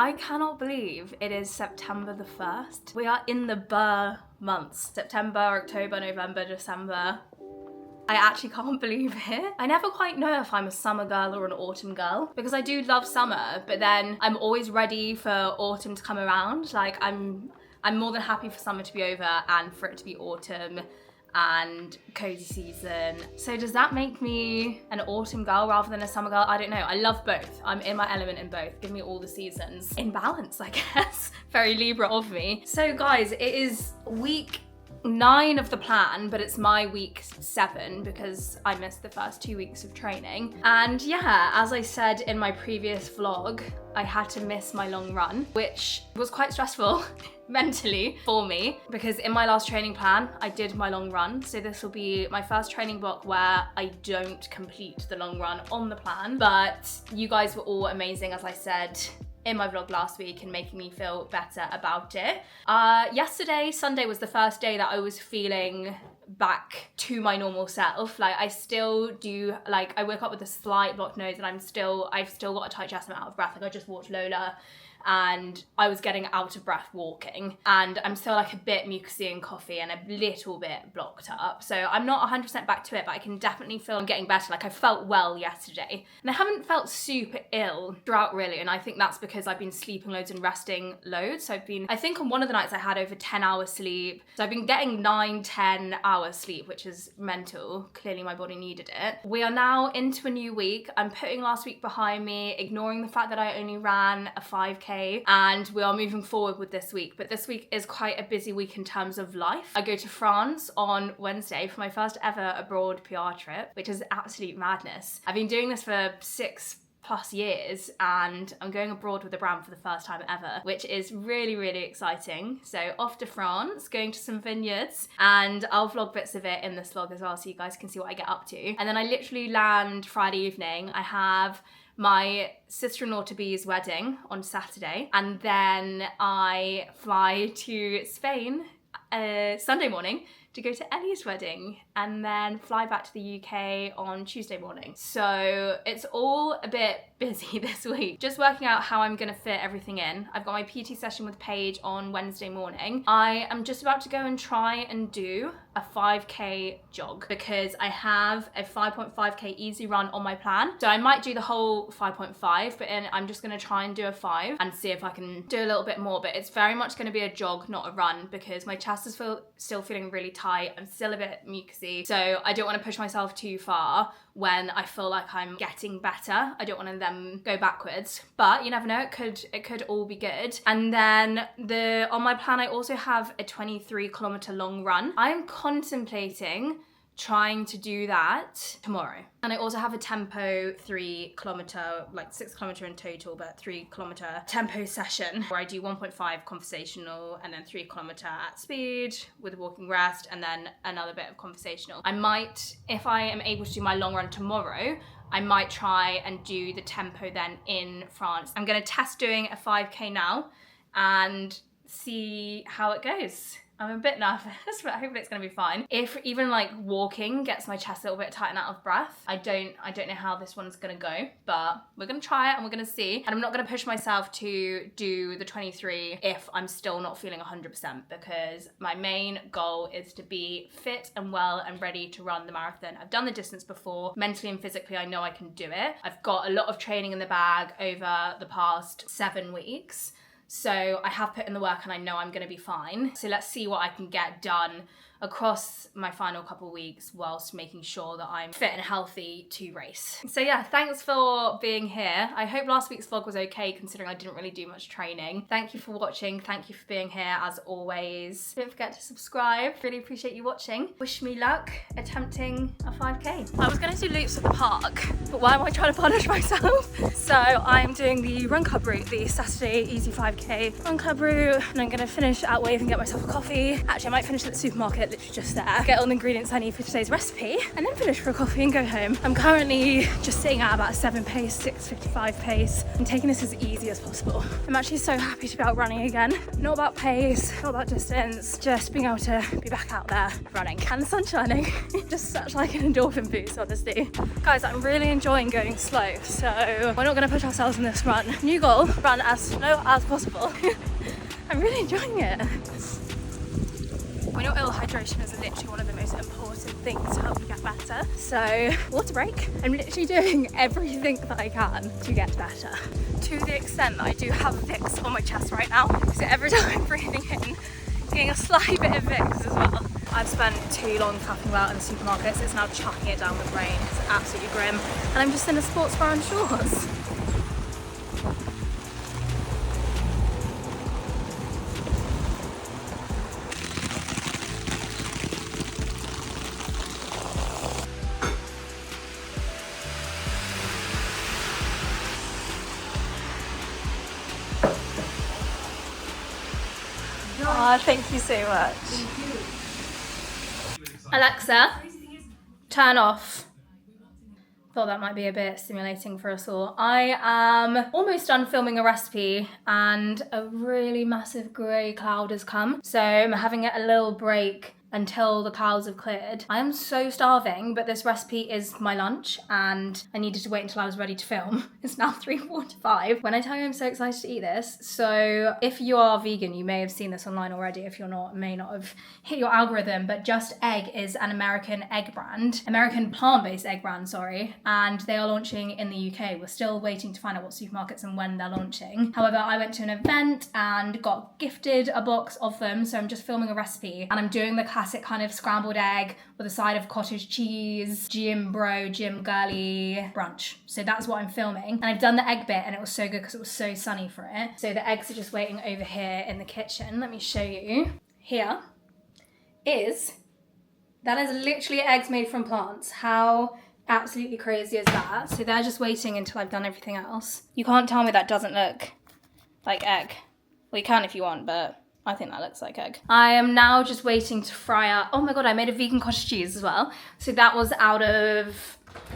I cannot believe it is September the 1st. We are in the Burr months. September, October, November, December. I actually can't believe it. I never quite know if I'm a summer girl or an autumn girl, because I do love summer, but then I'm always ready for autumn to come around. Like I'm more than happy for summer to be over and for it to be autumn and cozy season. So does that make me an autumn girl rather than a summer girl? I don't know. I love both. I'm in my element in both. Give me all the seasons in balance, I guess. Very Libra of me. So guys, it is week 9 of the plan, but it's my week 7 because I missed the first 2 weeks of training. And yeah, as I said in my previous vlog, I had to miss my long run, which was quite stressful mentally for me, because in my last training plan, I did my long run. So this will be my first training block where I don't complete the long run on the plan. But you guys were all amazing, as I said in my vlog last week, and making me feel better about it. Yesterday, Sunday, was the first day that I was feeling back to my normal self. Like I still do, like I woke up with a slight blocked nose and I've still got a tight chest and I'm out of breath. Like I just walked Lola and I was getting out of breath walking, and I'm still like a bit mucousy and coughy and a little bit blocked up. So I'm not 100% back to it, but I can definitely feel I'm getting better. Like I felt well yesterday, and I haven't felt super ill throughout really, and I think that's because I've been sleeping loads and resting loads. So I think on one of the nights I had over 10 hours sleep. So I've been getting 9-10 hours sleep, which is mental. Clearly my body needed it. We are now into a new week. I'm putting last week behind me, ignoring the fact that I only ran a 5K, and we are moving forward with this week. But this week is quite a busy week in terms of life. I go to France on Wednesday for my first ever abroad PR trip, which is absolute madness. I've been doing this for 6+ years, and I'm going abroad with the brand for the first time ever, which is really, really exciting. So off to France, going to some vineyards, and I'll vlog bits of it in this vlog as well, so you guys can see what I get up to. And then I literally land Friday evening. I have my sister-in-law to be's wedding on Saturday, and then I fly to Spain Sunday morning to go to Ellie's wedding, and then fly back to the UK on Tuesday morning. So it's all a bit busy this week. Just working out how I'm gonna fit everything in. I've got my PT session with Paige on Wednesday morning. I am just about to go and try and do a 5K jog, because I have a 5.5K easy run on my plan. So I might do the whole 5.5, but I'm just gonna try and do a 5 and see if I can do a little bit more. But it's very much gonna be a jog, not a run, because my chest is still feeling really tight. I'm still a bit mucousy. So I don't wanna push myself too far when I feel like I'm getting better. I don't want to then go backwards, but you never know, it could all be good. And then on my plan I also have a 23-kilometer long run. I'm contemplating trying to do that tomorrow. And I also have a tempo 3-kilometer, like 6-kilometer in total, but 3-kilometer tempo session where I do 1.5 conversational and then 3-kilometer at speed with walking rest, and then another bit of conversational. I might, if I am able to do my long run tomorrow, I might try and do the tempo then in France. I'm gonna test doing a 5K now and see how it goes. I'm a bit nervous, but hopefully it's gonna be fine. If even like walking gets my chest a little bit tight and out of breath, I don't know how this one's gonna go, but we're gonna try it and we're gonna see. And I'm not gonna push myself to do the 23 if I'm still not feeling 100%, because my main goal is to be fit and well and ready to run the marathon. I've done the distance before. Mentally and physically, I know I can do it. I've got a lot of training in the bag over the past 7 weeks. So I have put in the work and I know I'm gonna be fine. So let's see what I can get done across my final couple weeks whilst making sure that I'm fit and healthy to race. So yeah, thanks for being here. I hope last week's vlog was okay considering I didn't really do much training. Thank you for watching. Thank you for being here as always. Don't forget to subscribe. Really appreciate you watching. Wish me luck attempting a 5K. I was gonna do loops at the park, but why am I trying to punish myself? So I'm doing the run club route, the Saturday easy 5K run club route, and I'm gonna finish at Wave and get myself a coffee. Actually, I might finish at the supermarket supermarket, literally just there, get all the ingredients I need for today's recipe, and then finish for a coffee and go home. I'm currently just sitting at about a 7 pace, 6:55 pace, and taking this as easy as possible. I'm actually so happy to be out running again. Not about pace, not about distance, just being able to be back out there running. And the sun's shining. Just such like an endorphin boost, honestly. Guys, I'm really enjoying going slow, so we're not going to push ourselves in this run. New goal, run as slow as possible. I'm really enjoying it. When you're ill, hydration is literally one of the most important things to help you get better. So, water break. I'm literally doing everything that I can to get better. To the extent that I do have Vicks on my chest right now. So every time I'm breathing in, getting a slight bit of Vicks as well. I've spent too long faffing about in the supermarkets. It's now chucking it down with rain. It's absolutely grim. And I'm just in a sports bra and shorts. Oh, thank you so much. Alexa, turn off. Thought that might be a bit stimulating for us all. I am almost done filming a recipe and a really massive grey cloud has come. So I'm having a little break until the clouds have cleared. I am so starving, but this recipe is my lunch and I needed to wait until I was ready to film. It's now 3:45. When I tell you I'm so excited to eat this, so if you are vegan, you may have seen this online already. If you're not, it may not have hit your algorithm, but Just Egg is an American egg brand, American plant-based egg brand, sorry, and they are launching in the UK. We're still waiting to find out what supermarkets and when they're launching. However, I went to an event and got gifted a box of them, so I'm just filming a recipe and I'm doing the classic kind of scrambled egg with a side of cottage cheese, gym girly brunch. So that's what I'm filming. And I've done the egg bit and it was so good because it was so sunny for it. So the eggs are just waiting over here in the kitchen. Let me show you. Here that is literally eggs made from plants. How absolutely crazy is that? So they're just waiting until I've done everything else. You can't tell me that doesn't look like egg. Well, you can if you want, but I think that looks like egg. I am now just waiting to fry up. Oh my God, I made a vegan cottage cheese as well. So that was out of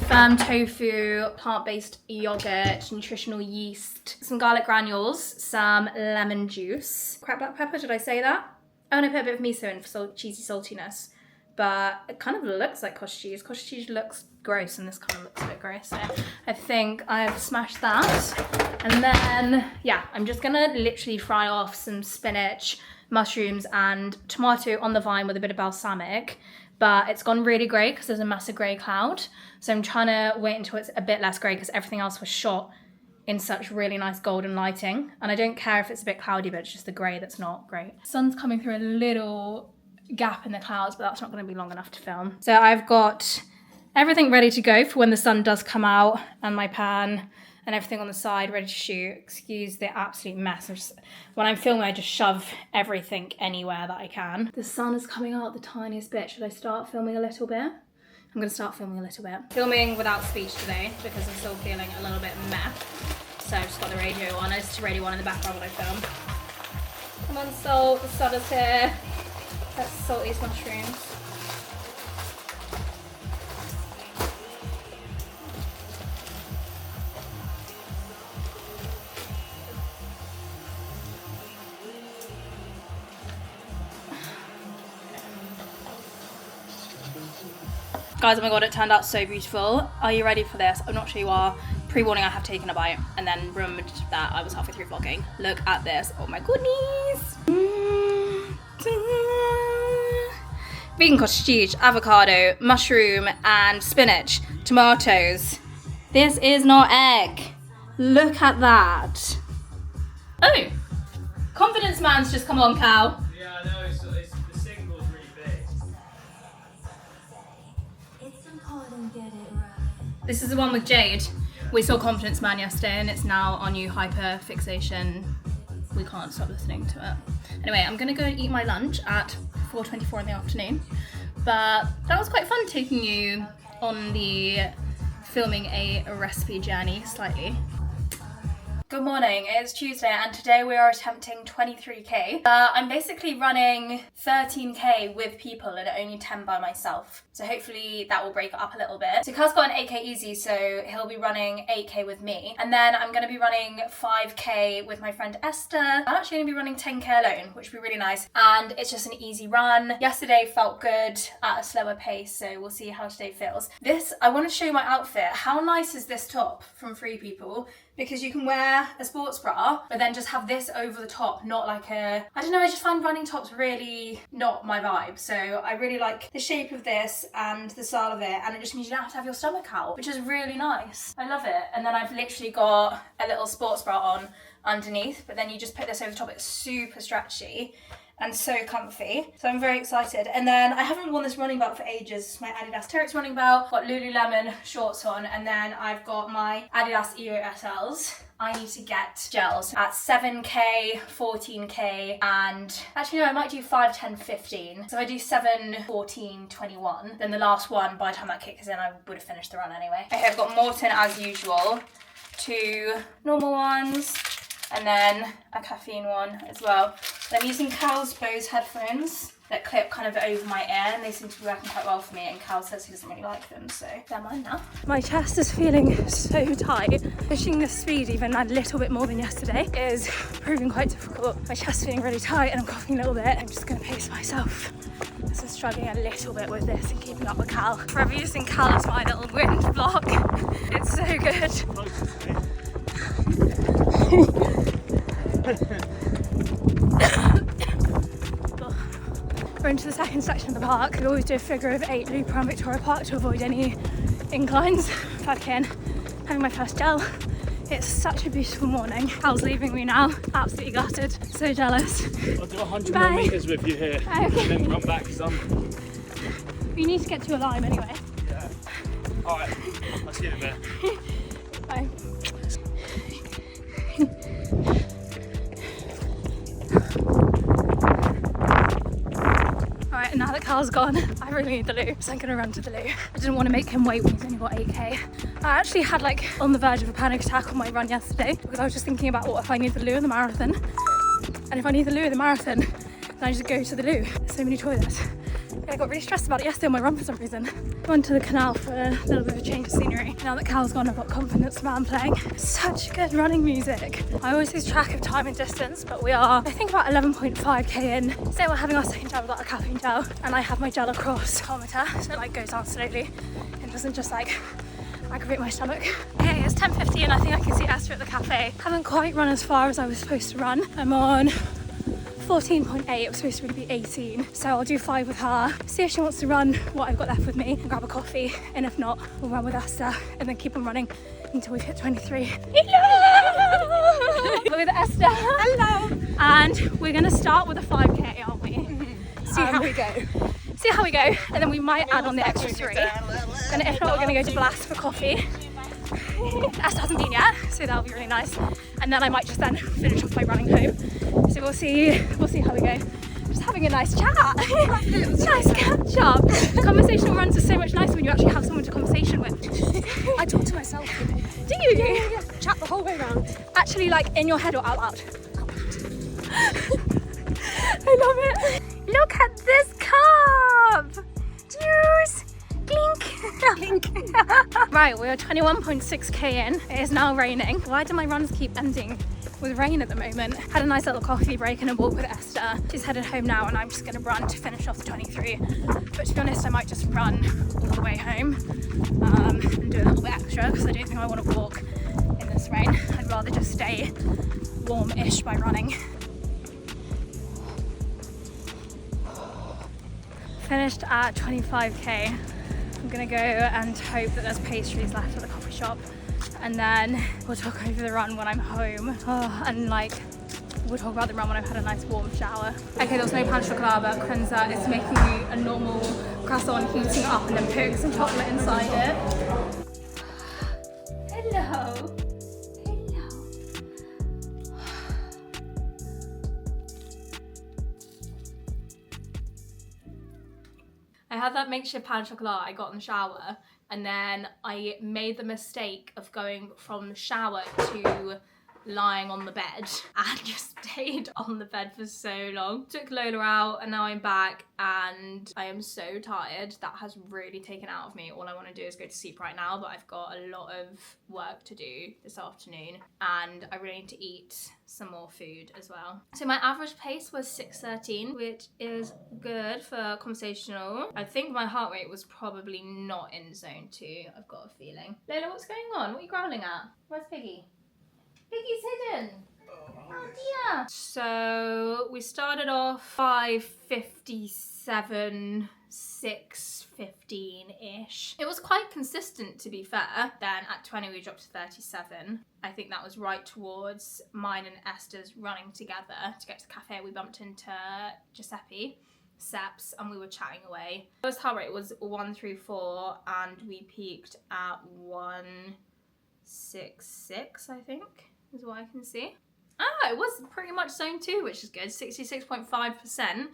firm tofu, plant-based yogurt, nutritional yeast, some garlic granules, some lemon juice, cracked black pepper, did I say that? Oh, and I put a bit of miso in for cheesy saltiness. But it kind of looks like cottage cheese. Cottage cheese looks gross and this kind of looks a bit gross. So I think I've smashed that. And then, yeah, I'm just gonna literally fry off some spinach, mushrooms and tomato on the vine with a bit of balsamic. But it's gone really grey because there's a massive grey cloud. So I'm trying to wait until it's a bit less grey because everything else was shot in such really nice golden lighting. And I don't care if it's a bit cloudy, but it's just the grey that's not great. Sun's coming through a little gap in the clouds, but that's not going to be long enough to film. So I've got everything ready to go for when the sun does come out, and my pan and everything on the side ready to shoot. Excuse the absolute mess. When I'm filming, I just shove everything anywhere that I can. The sun is coming out the tiniest bit. Should I start filming a little bit? I'm going to start filming a little bit. Filming without speech today because I'm still feeling a little bit meh. So I've just got the radio on. I just radio on in the background when I film. Come on, salt. The sun is here. Let's salt these mushrooms. Guys, oh my God, it turned out so beautiful. Are you ready for this? I'm not sure you are. Pre-warning, I have taken a bite and then remembered that I was halfway through vlogging. Look at this. Oh my goodness. Vegan cottage cheese, avocado, mushroom and spinach, tomatoes. This is not egg. Look at that. Oh, confidence man's just come on, Cal. Yeah, I know, the single's really big. It's important to get it right. This is the one with Jade. We saw Confidence Man yesterday and it's now our new hyper fixation. We can't stop listening to it. Anyway, I'm gonna go eat my lunch at 4:24 in the afternoon. But that was quite fun taking you on the filming a recipe journey slightly. Good morning, it's Tuesday and today we are attempting 23k. I'm basically running 13k with people and only 10 by myself. So hopefully that will break it up a little bit. So Carl's got an 8k easy, so he'll be running 8k with me. And then I'm gonna be running 5k with my friend Esther. I'm actually gonna be running 10k alone, which would be really nice. And it's just an easy run. Yesterday felt good at a slower pace, so we'll see how today feels. I want to show you my outfit. How nice is this top from Free People? Because you can wear a sports bra, but then just have this over the top, not like I don't know, I just find running tops really not my vibe. So I really like the shape of this and the style of it, and it just means you don't have to have your stomach out, which is really nice. I love it. And then I've literally got a little sports bra on underneath, but then you just put this over the top. It's super stretchy and so comfy, so I'm very excited. And then I haven't worn this running belt for ages. It's my Adidas Terrex running belt, got Lululemon shorts on, and then I've got my Adidas EO SLs. I need to get gels at 7k, 14k, and actually no, I might do 5, 10, 15. So if I do 7, 14, 21, then the last one, by the time that kicks in, I would have finished the run anyway. Okay, I've got Morton as usual, 2 normal ones, and then a caffeine one as well. I'm using Cal's Bose headphones that clip kind of over my ear, and they seem to be working quite well for me, and Cal says he doesn't really like them, so they're mine now. My chest is feeling so tight. Pushing the speed even a little bit more than yesterday is proving quite difficult. My chest is feeling really tight and I'm coughing a little bit. I'm just going to pace myself. So I'm struggling a little bit with this and keeping up with Cal. Forever using Cal as my little wind block. It's so good. We're into the second section of the park. We always do a figure of 8 loop around Victoria Park to avoid any inclines. 5k in, having my first gel. It's such a beautiful morning. Cal's leaving me now, absolutely gutted, so jealous. I'll do 100 more metres with you here, Okay. and then run back because You need to get to a lime anyway. Yeah. Alright, I'll see you in a bit. Bye. Alright, now that Carl's gone, I really need the loo, so I'm gonna run to the loo. I didn't want to make him wait when he's only got 8k. I actually had on the verge of a panic attack on my run yesterday because I was just thinking about what if I need the loo in the marathon. And if I need the loo in the marathon, then I just go to the loo. There's so many toilets. I got really stressed about it yesterday on my run for some reason. Gone to the canal for a little bit of a change of scenery. Now that Cal's gone, I've got Confidence Man playing. Such good running music. I always lose track of time and distance, but we are, I think, about 11.5k in. So we're having our second gel, we've got a caffeine gel, and I have my gel across kilometre, so it goes down slowly and doesn't just aggravate my stomach. Okay, it's 10:50 and I think I can see Esther at the cafe. Haven't quite run as far as I was supposed to run. I'm on 14.8, it was supposed to really be 18. So I'll do 5 with her, see if she wants to run what I've got left with me and grab a coffee. And if not, we'll run with Esther and then keep on running until we've hit 23. Hello! With Esther. Hello! And we're gonna start with a 5k, aren't we? See how we go. See how we go. And then we might add on the extra 3. And if not, we're gonna go to Blast for coffee. Esther hasn't been yet, so that'll be really nice. And then I might just then finish off by running home. So we'll see how we go. Just having a nice chat. Nice catch up. Conversational runs are so much nicer when you actually have someone to conversation with. I talk to myself. Do you? Yeah. Chat the whole way around. Actually, in your head or out loud? I love it. Look at this cup. Cheers. Clink. Right, we're 21.6k in. It is now raining. Why do my runs keep ending with rain at the moment? Had a nice little coffee break and a walk with Esther. She's headed home now and I'm just going to run to finish off the 23. But to be honest, I might just run all the way home and do a little bit extra because I don't think I want to walk in this rain. I'd rather just stay warm-ish by running. Finished at 25k. I'm gonna go and hope that there's pastries left at the coffee shop, and then we'll talk over the run when I'm home. And we'll talk about the run when I've had a nice warm shower. Okay, there was no pan chocolat, but Krenza is making me a normal croissant, heating it up and then putting some chocolate inside it. Hello. I had that makeshift pan chocolat I got in the shower, and then I made the mistake of going from the shower to lying on the bed and just stayed on the bed for so long. Took Lola out and now I'm back and I am so tired. That has really taken out of me. All I want to do is go to sleep right now, but I've got a lot of work to do this afternoon and I really need to eat some more food as well. So my average pace was 6:13, which is good for conversational. I think my heart rate was probably not in zone 2, I've got a feeling. Lola, what's going on? What are you growling at? Where's Piggy? Piggy's hidden. Oh dear. So we started off 5:57, 6:15-ish. It was quite consistent, to be fair. Then at 20 we dropped to 37. I think that was right towards mine and Esther's running together to get to the cafe. We bumped into Giuseppe, Seps, and we were chatting away. The first heart rate was 134 and we peaked at 166, I think, is what I can see. Ah, it was pretty much zone 2, which is good. 66.5%.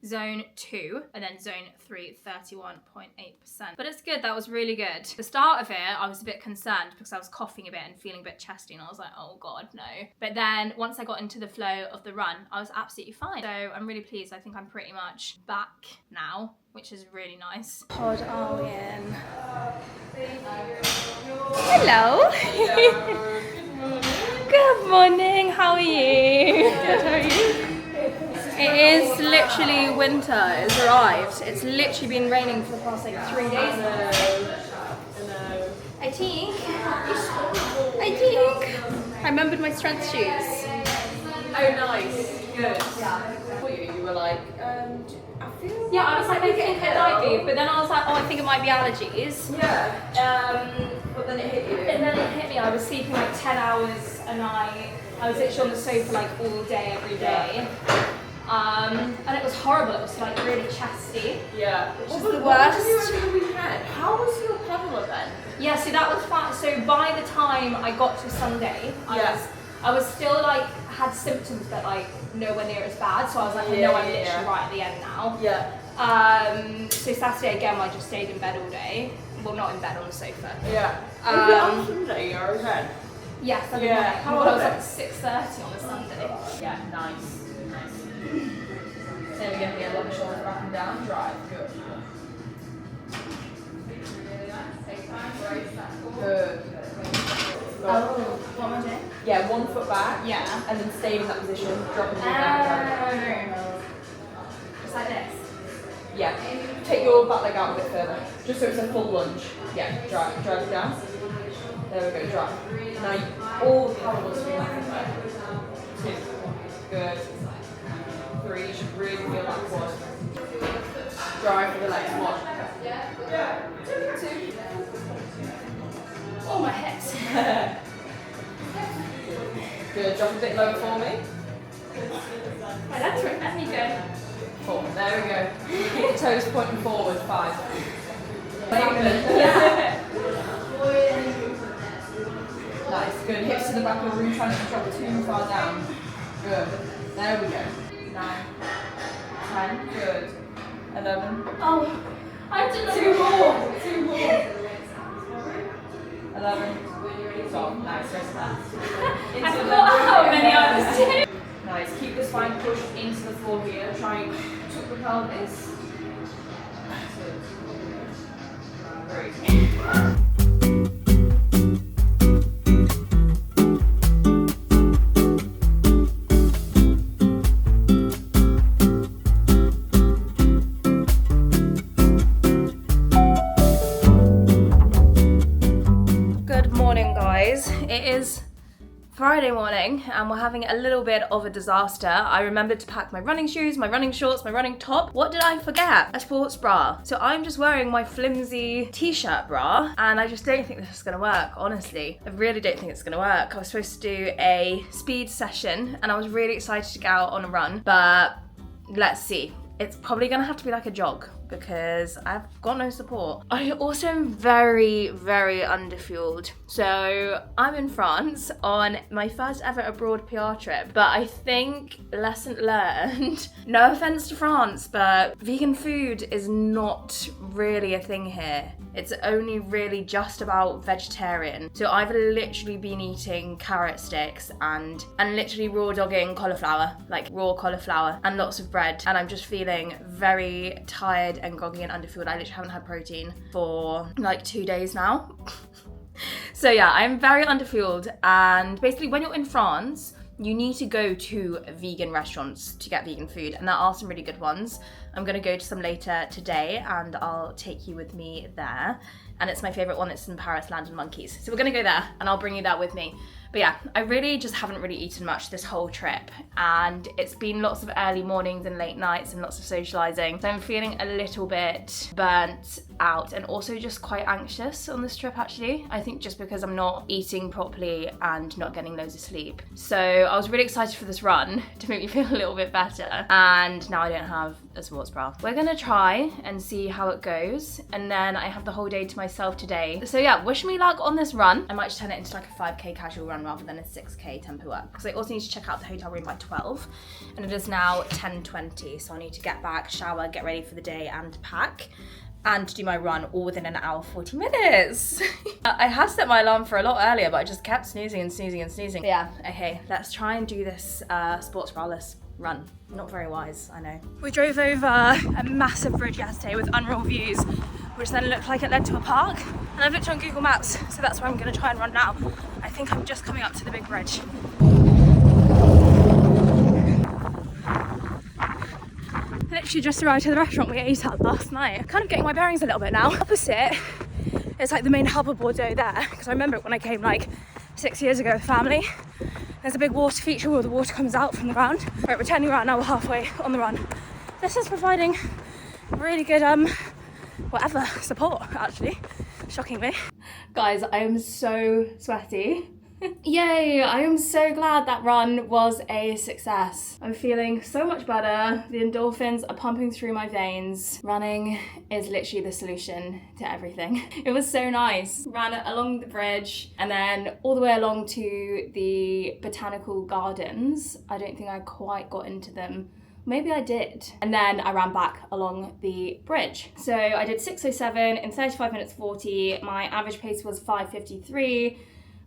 Zone 2, and then zone 3, 31.8%. But it's good, that was really good. The start of it, I was a bit concerned because I was coughing a bit and feeling a bit chesty, and I was like, oh God, no. But then once I got into the flow of the run, I was absolutely fine. So I'm really pleased. I think I'm pretty much back now, which is really nice. Pod are we in? Hello. Good morning, how are you? Good, how are you? It is literally winter, it's arrived. It's literally been raining for the past like 3 days now. I think I remembered my strength shoes. Oh, nice. Good. Yeah. You were like, I feel. Yeah, I was like, I think it might be, but then I was like, oh, I think it might be allergies. Yeah. But then it hit you. And then it hit me. I was sleeping like 10 hours a night. I was literally on the sofa like all day, every day. And it was horrible. It was like really chesty. Yeah. Which is the worst. Over the weekend. How was your paddle event? Yeah, so that was fun. So by the time I got to Sunday, I was still like, had symptoms but like nowhere near as bad. So I was like, I know I'm literally right at the end now. Yeah. So Saturday again, I just stayed in bed all day. Well, not in bed, on the sofa. Yeah. On Sunday, your event? Yeah, Sunday morning. How old was I? 6:30 on a Sunday. Yeah, nice. Then we get the other shoulders back and down, drive. Good. Good. Oh, what am I doing? Yeah, 1 foot back. Yeah. And then stay in that position, dropping your back. Just like this? Yeah. Take your back leg out a bit further, just so it's a full lunge. Yeah, drive it down. There we go, drive. Now, all the power was being like that. 2. Good. 3, you should really feel that quad. Drive for the legs, 1. Yeah. 2. Oh, my hips. Good, drop a bit lower for me. My legs won't let me go. 4, there we go. Keep the toes pointing forward, 5. Yeah. Nice, good. Hips to the back of the room, trying to drop too far down. Good. There we go. 9, 10, good. 11. Oh, I did 2 more. 11. Stop. Nice, rest that. I forgot how many I was doing. Nice. Keep the spine pushed into the floor here. Try and tuck the pelvis. Great. It is Friday morning and we're having a little bit of a disaster. I remembered to pack my running shoes, my running shorts, my running top. What did I forget? A sports bra. So I'm just wearing my flimsy t-shirt bra and I just don't think this is gonna work, honestly. I really don't think it's gonna work. I was supposed to do a speed session and I was really excited to go out on a run, but let's see. It's probably gonna have to be like a jog because I've got no support. I also am very, very underfueled. So I'm in France on my first ever abroad PR trip, but I think lesson learned, no offense to France, but vegan food is not really a thing here. It's only really just about vegetarian. So I've literally been eating carrot sticks and literally raw dogging cauliflower, like raw cauliflower, and lots of bread. And I'm just feeling very tired and groggy and underfueled. I literally haven't had protein for like 2 days now. So yeah, I'm very underfueled. And basically when you're in France, you need to go to vegan restaurants to get vegan food, and there are some really good ones. I'm gonna go to some later today and I'll take you with me there. And it's my favorite one, it's in Paris, Land and Monkeys. So we're gonna go there and I'll bring you there with me. But yeah, I really just haven't really eaten much this whole trip, and it's been lots of early mornings and late nights and lots of socializing. So I'm feeling a little bit burnt out and also just quite anxious on this trip actually. I think just because I'm not eating properly and not getting loads of sleep. So I was really excited for this run to make me feel a little bit better, and now I don't have a sports bra. We're gonna try and see how it goes, and then I have the whole day to myself today. So yeah, wish me luck on this run. I might just turn it into like a 5k casual run rather than a 6k tempo up, because I also need to check out the hotel room by 12, and it is now 10:20, so I need to get back, shower, get ready for the day and pack, and do my run all within an hour 40 minutes. I had set my alarm for a lot earlier, but I just kept snoozing and snoozing and snoozing. But yeah, okay, let's try and do this sports braless run. Not very wise, I know. We drove over a massive bridge yesterday with unreal views, which then looked like it led to a park. And I've looked on Google Maps, so that's where I'm gonna try and run now. I think I'm just coming up to the big bridge. Literally just arrived at the restaurant we ate at last night. Kind of getting my bearings a little bit now. Opposite, it's like the main hub of Bordeaux there, because I remember it when I came like 6 years ago with family. There's a big water feature where the water comes out from the ground. Right, we're turning around now, we're halfway on the run. This is providing really good, whatever, support actually, shockingly. Guys, I am so sweaty. Yay, I am so glad that run was a success. I'm feeling so much better. The endorphins are pumping through my veins. Running is literally the solution to everything. It was so nice. Ran along the bridge and then all the way along to the botanical gardens. I don't think I quite got into them. Maybe I did. And then I ran back along the bridge. So I did 6:07 in 35 minutes 40. My average pace was 5:53.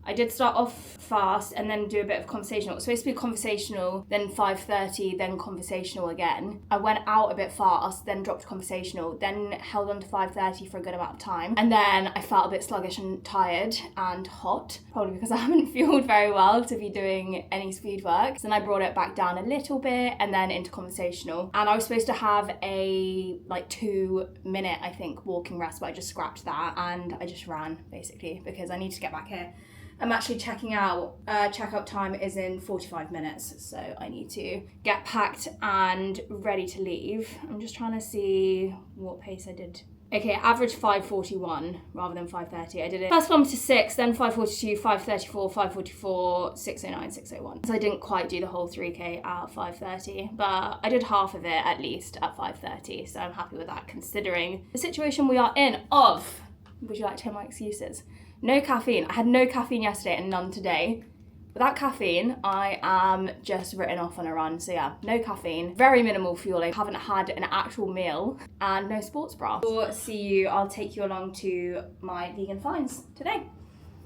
I did start off fast and then do a bit of conversational. It was supposed to be conversational, then 5:30, then conversational again. I went out a bit fast, then dropped conversational, then held on to 5:30 for a good amount of time. And then I felt a bit sluggish and tired and hot, probably because I haven't fueled very well to be doing any speed work. So then I brought it back down a little bit and then into conversational. And I was supposed to have a like 2-minute, I think, walking rest, but I just scrapped that and I just ran basically because I need to get back here. I'm actually checking out, checkout time is in 45 minutes, so I need to get packed and ready to leave. I'm just trying to see what pace I did. Okay, average 5:41 rather than 5:30. I did it first kilometer 6, then 5:42, 5:34, 5:44, 6:09, 6:01. So I didn't quite do the whole 3k at 5:30, but I did half of it at least at 5:30, so I'm happy with that considering the situation we are in of, would you like to hear my excuses? No caffeine. I had no caffeine yesterday and none today. Without caffeine, I am just written off on a run. So yeah, no caffeine, very minimal fueling, haven't had an actual meal, and no sports bra. I'll take you along to my vegan finds today.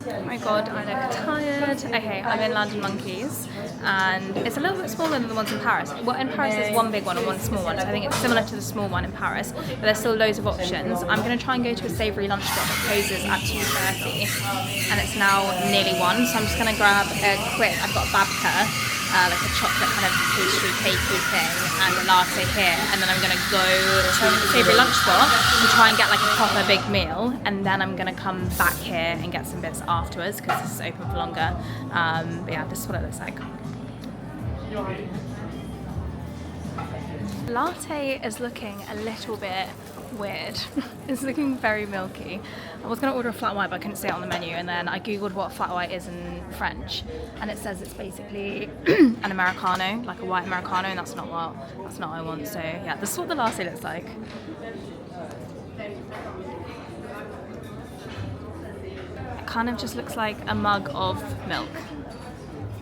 Oh my god, I look tired. Okay, I'm in Land and Monkeys, and it's a little bit smaller than the ones in Paris. Well, in Paris there's one big one and one small one, so I think it's similar to the small one in Paris, but there's still loads of options. I'm going to try and go to a savoury lunch spot that closes at 2:30, and it's now nearly 1, so I'm just going to grab a quick, I've got a babka, like a chocolate kind of pastry cakey thing, and a latte here, and then I'm going to go to the savoury lunch spot and try and get like a proper big meal, and then I'm going to come back here and get some bits afterwards because this is open for longer. But yeah, this is what it looks like. Latte is looking a little bit weird. It's looking very milky. I was going to order a flat white, but I couldn't see it on the menu, and then I googled what flat white is in French, and it says it's basically an Americano, like a white Americano, and that's not what I want. So yeah, this is what the latte looks like. It kind of just looks like a mug of milk.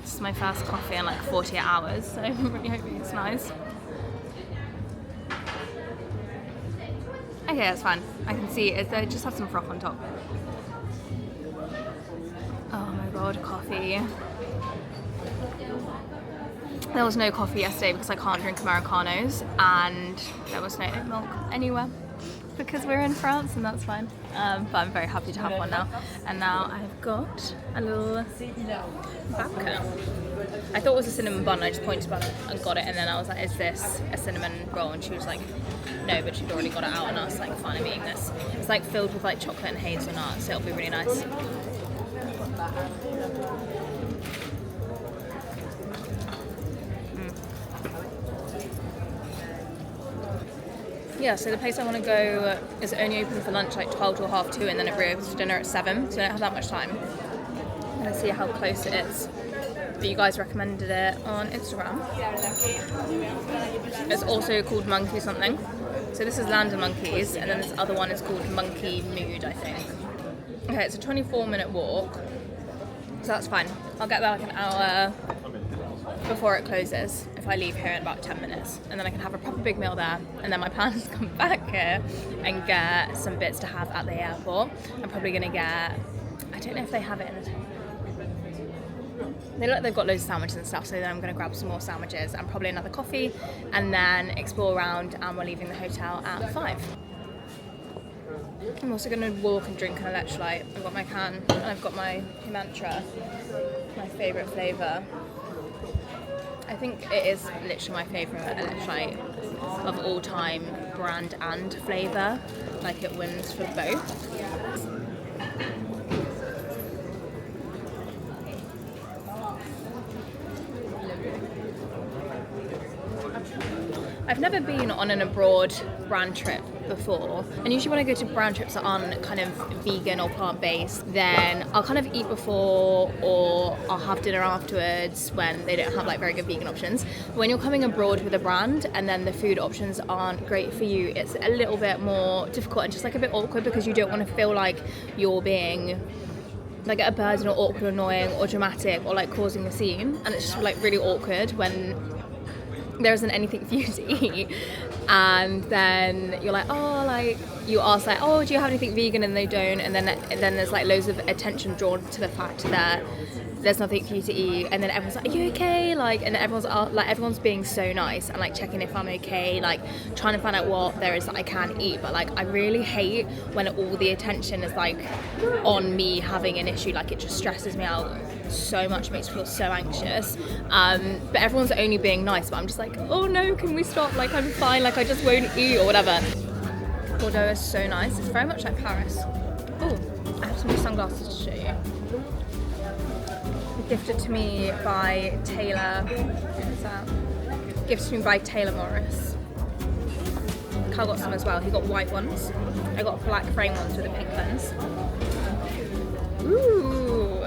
This is my first coffee in like 48 hours, so I'm really hoping it's nice. Okay, that's fine. I can see it just has some froth on top. Oh my god, coffee. There was no coffee yesterday because I can't drink Americanos, and there was no oat milk anywhere because we're in France, and that's fine. But I'm very happy to have one now. And now I've got a little babka. I thought it was a cinnamon bun, I just pointed about it and got it, and then I was like, is this a cinnamon roll? And she was like, no, but she'd already got it out, and I was like, fine, I'm eating this. It's like filled with like chocolate and hazelnut, so it'll be really nice. Yeah, so the place I want to go is only open for lunch like 12 till 2:30, and then it reopens for dinner at 7, so I don't have that much time. I'm going to see how close it is. But you guys recommended it on Instagram. It's also called Monkey something. So this is Land of Monkeys, and then this other one is called Monkey Mood, I think. Okay, it's a 24-minute walk, so that's fine. I'll get there like an hour before it closes if I leave here in about 10 minutes, and then I can have a proper big meal there, and then my plan is to come back here and get some bits to have at the airport. I'm probably going to get, I don't know if they have it in the they look like they've got loads of sandwiches and stuff, so then I'm going to grab some more sandwiches and probably another coffee, and then explore around, and we're leaving the hotel at 5. I'm also going to walk and drink an electrolyte. I've got my can, and I've got my Himantra, my favourite flavour. I think it is literally my favourite electrolyte of all time, brand and flavour. Like, it wins for both. I've never been on an abroad brand trip before, and usually when I go to brand trips that aren't kind of vegan or plant-based, then I'll kind of eat before, or I'll have dinner afterwards when they don't have like very good vegan options. When you're coming abroad with a brand and then the food options aren't great for you, it's a little bit more difficult and just like a bit awkward, because you don't want to feel like you're being like a burden or awkward, annoying or dramatic or like causing a scene, and it's just like really awkward when there isn't anything for you to eat, and then you're like, oh, like you ask like, oh, do you have anything vegan, and they don't, and then there's like loads of attention drawn to the fact that there's nothing for you to eat, and then everyone's like, are you okay, like, and everyone's being so nice and like checking if I'm okay, like trying to find out what there is that I can eat. But like, I really hate when all the attention is like on me having an issue. Like, it just stresses me out so much, makes me feel so anxious. But everyone's only being nice, but I'm just like, oh no, can we stop, like I'm fine, like I just won't eat or whatever. Bordeaux is so nice. It's very much like Paris. Oh, I have some new sunglasses to show you. Gifted to me by Taylor. What's that? Gifted to me by Taylor Morris. Cal got some as well. He got white ones. I got black frame ones with a pink lens. Ooh.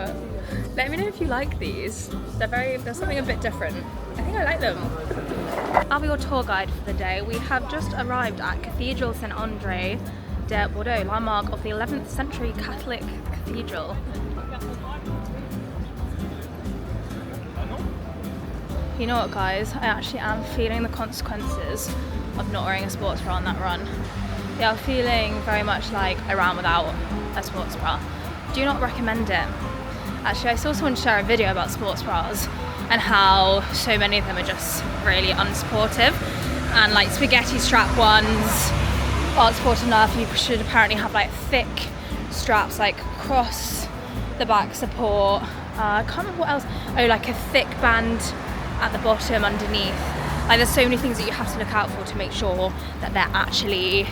Let me know if you like these. They're something a bit different. I think I like them. I'll be your tour guide for the day. We have just arrived at Cathedral Saint Andre de Bordeaux, landmark of the 11th century Catholic cathedral. You know what, guys? I actually am feeling the consequences of not wearing a sports bra on that run. They are feeling very much like I ran without a sports bra. Do not recommend it. Actually, I saw someone share a video about sports bras and how so many of them are just really unsupportive, and like spaghetti strap ones aren't supportive enough. You should apparently have like thick straps, like across the back support. I can't remember what else. Oh, like a thick band at the bottom underneath. Like, there's so many things that you have to look out for to make sure that they're actually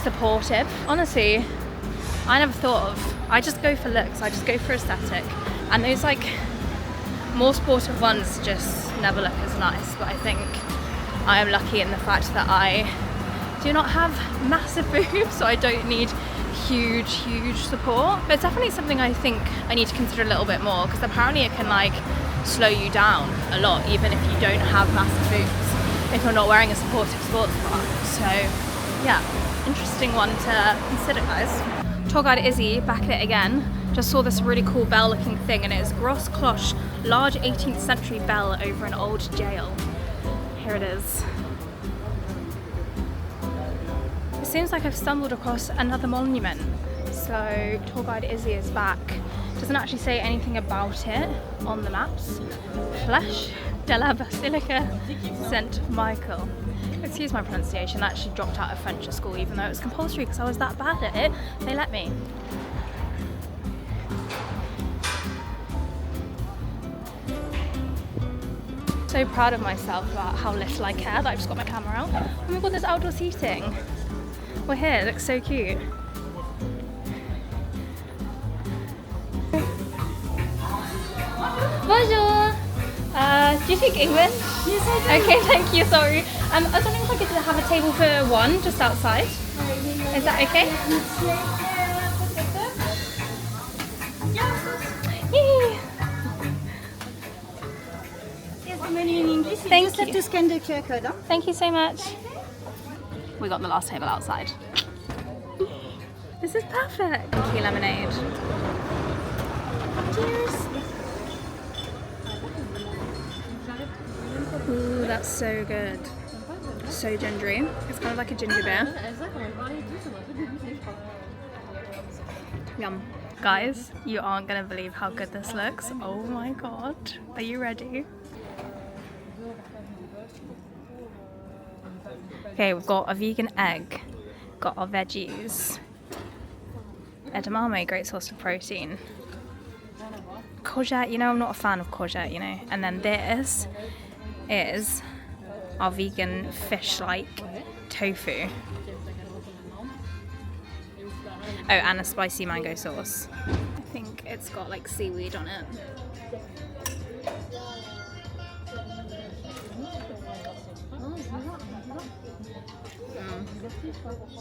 supportive. Honestly, I never thought of, I just go for looks, I just go for aesthetic, and those like more sportive ones just never look as nice. But I think I am lucky in the fact that I do not have massive boobs, so I don't need huge support. But it's definitely something I think I need to consider a little bit more, because apparently it can like slow you down a lot, even if you don't have massive boobs, if you're not wearing a supportive sports bra. So yeah, interesting one to consider, guys. Tour guide Izzy, back at it again. Just saw this really cool bell looking thing, and it is Gros Cloche, large 18th century bell over an old jail. Here it is. It seems like I've stumbled across another monument. So tour guide Izzy is back. Doesn't actually say anything about it on the maps. Flèche de la Basilica St. Michael. Excuse my pronunciation, I actually dropped out of French at school, even though it was compulsory because I was that bad at it. They let me. So proud of myself about how little I care that I've just got my camera out. Oh my god, there's outdoor seating. We're here, it looks so cute. Bonjour! Do you speak English? Yes, I do. Okay, thank you, sorry. I was wondering if I could have a table for one just outside. Is that okay? Yay! Menu in English. You Thank just have you. to scan the QR code. Huh? Thank you so much. We got the last table outside. This is perfect. Thank you, lemonade. Cheers. Ooh, that's so good. So gingery. It's kind of like a ginger beer. Yum. Guys, you aren't gonna believe how good this looks. Oh my god. Are you ready? Okay, we've got a vegan egg, got our veggies, edamame, great source of protein, courgette, you know I'm not a fan of courgette, you know, and then this is our vegan fish-like tofu. Oh, and a spicy mango sauce. I think it's got like seaweed on it.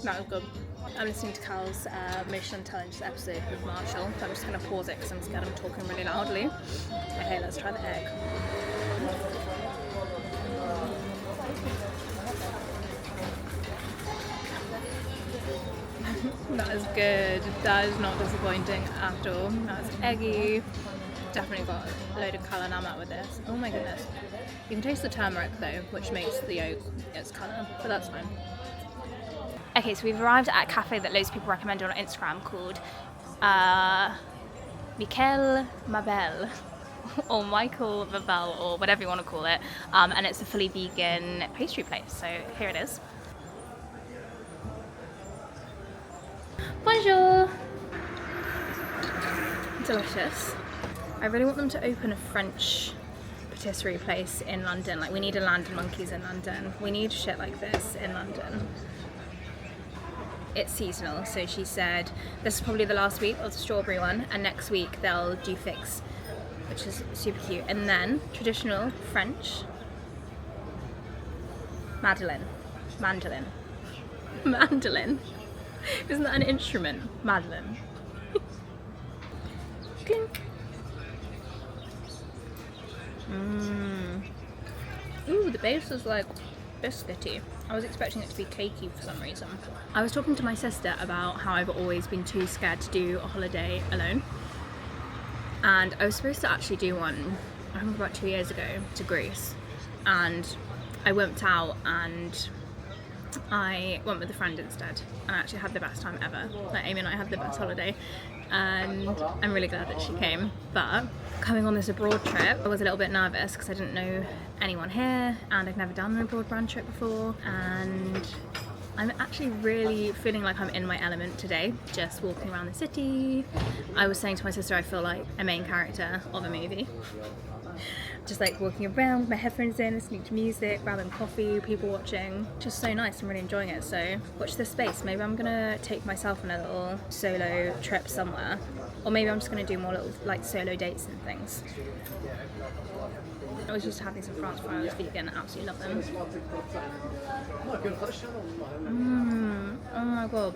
That was good. I'm listening to Cal's Mission Intelligence episode with Marshall. So I'm just going to pause it because I'm scared I'm talking really loudly. Okay, let's try the egg. That is good. That is not disappointing at all. That's eggy. Definitely got a load of colour now with this. Oh my goodness. You can taste the turmeric though, which makes the yolk its colour, but that's fine. Okay, so we've arrived at a cafe that loads of people recommended on Instagram called Michael Mabel or Michael Mabel or whatever you want to call it, and it's a fully vegan pastry place. So here it is. Bonjour! Delicious. I really want them to open a French patisserie place in London. Like, we need a Land and Monkeys in London. We need shit like this in London. It's seasonal, so she said this is probably the last week of the strawberry one, and next week they'll do figs, which is super cute. And then traditional French mandolin. Isn't that an instrument? Mandolin. Clink. Ooh, the base is like biscuity. I was expecting it to be cakey for some reason. I was talking to my sister about how I've always been too scared to do a holiday alone. And I was supposed to actually do one, I think about 2 years ago, to Greece. And I wimped out and I went with a friend instead. And I actually had the best time ever. Like, Amy and I had the best holiday. And I'm really glad that she came. But coming on this abroad trip, I was a little bit nervous because I didn't know anyone here and I've never done an abroad brand trip before, and I'm actually really feeling like I'm in my element today, just walking around the city. I was saying to my sister I feel like a main character of a movie. Just like walking around with my headphones in, listening to music, grabbing coffee, people watching. Just so nice, I'm really enjoying it. So watch this space. Maybe I'm gonna take myself on a little solo trip somewhere. Or maybe I'm just gonna do more little like solo dates and things. I always used to have these in France when I was vegan. I absolutely love them. Oh my god.